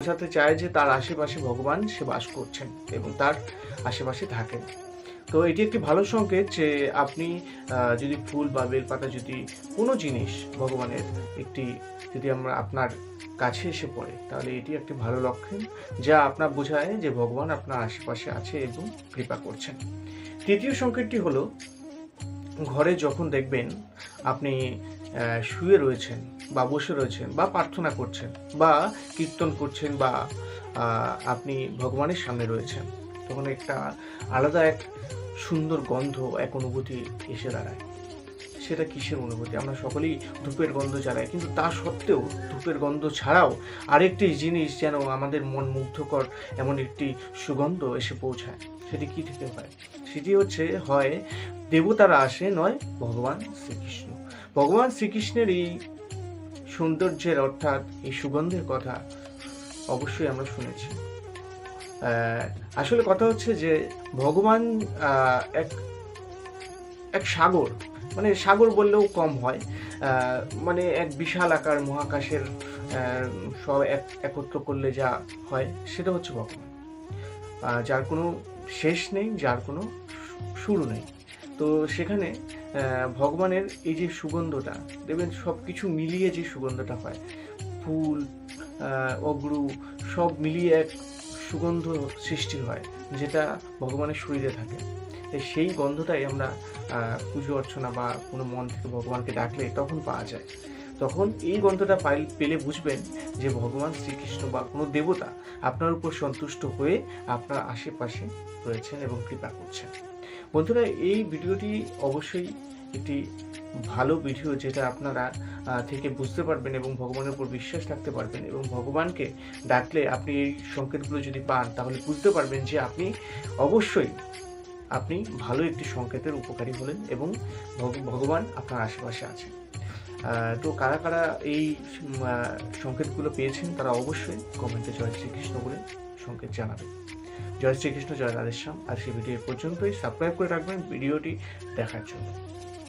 বোঝাতে চায় যে তার আশেপাশে ভগবান সে বাস করছেন এবং তার আশেপাশে থাকেন। তো এটি একটি ভালো সংকেত যে আপনি যদি ফুল বা বেলপাতা যদি কোনো জিনিস ভগবানের একটি যদি আপনার কাছে এসে পড়ে, তাহলে এটি একটি ভালো লক্ষণ, যা আপনার বোঝায় যে ভগবান আপনার আশেপাশে আছে এবং কৃপা করছেন। তৃতীয় সংকেতটি হলো, ঘরে যখন দেখবেন আপনি শুয়ে রয়েছেন বা বসে রয়েছেন বা প্রার্থনা করছেন বা কীর্তন করছেন বা আপনি ভগবানের সামনে রয়েছেন, তখন একটা আলাদা এক সুন্দর গন্ধ, এক অনুভূতি এসে দাঁড়ায়। সেটা কিসের অনুভূতি? আমরা সকলেই ধূপের গন্ধ জ্বালাই, কিন্তু তা সত্ত্বেও ধূপের গন্ধ ছাড়াও আরেকটি জিনিস যেন আমাদের মন মুগ্ধকর এমন একটি সুগন্ধ এসে পৌঁছায়। সেটি কী থেকে হয়? সেটি হয় দেবতারা আসে, নয় ভগবান শ্রীকৃষ্ণ। ভগবান শ্রীকৃষ্ণের এই সৌন্দর্যের অর্থাৎ এই সুগন্ধের কথা অবশ্যই আমরা শুনেছি। আসলে কথা হচ্ছে যে ভগবান এক এক সাগর, মানে সাগর বললেও কম হয়, মানে এক বিশাল আকার মহাকাশের সব একত্র করলে যা হয় সেটা হচ্ছে ভগবান, যার কোনো শেষ নেই, যার কোনো শুরু নেই। তো সেখানে ভগবানের এই যে সুগন্ধটা, দেখবেন সব কিছু মিলিয়ে যে সুগন্ধটা হয়, ফুল অগ্রু সব মিলিয়ে এক সুগন্ধ সৃষ্টি হয়, যেটা ভগবানের শরীরে থাকে। সেই গন্ধটাই আমরা পুজো অর্চনা বা কোনো মন থেকে ভগবানকে ডাকলে তখন পাওয়া যায়। তখন এই গন্ধটা পেলে বুঝবেন যে ভগবান শ্রীকৃষ্ণ বা কোনো দেবতা আপনার উপর সন্তুষ্ট হয়ে আপনার আশেপাশে রয়েছেন এবং কৃপা করছেন। বন্ধুরা, এই ভিডিওটি অবশ্যই একটি ভালো ভিডিও, যেটা আপনারা থেকে বুঝতে পারবেন এবং ভগবানের উপর বিশ্বাস রাখতে পারবেন, এবং ভগবানকে ডাকলে আপনি এই সংকেতগুলো যদি পান, তাহলে বুঝতে পারবেন যে অবশ্যই আপনি ভালো একটি সংকেতের উপকারী হলেন এবং ভগবান আপনার আশেপাশে আছেন। তো কারা কারা এই সংকেতগুলো পেয়েছেন তারা অবশ্যই কমেন্টে জয় শ্রীকৃষ্ণ বলে সংকেত জানাবেন। জয় শ্রীকৃষ্ণ, জয় রাধেশ্যাম। আর সেই ভিডিও পর্যন্তই। সাবস্ক্রাইব করে রাখবেন ভিডিওটি দেখার জন্য।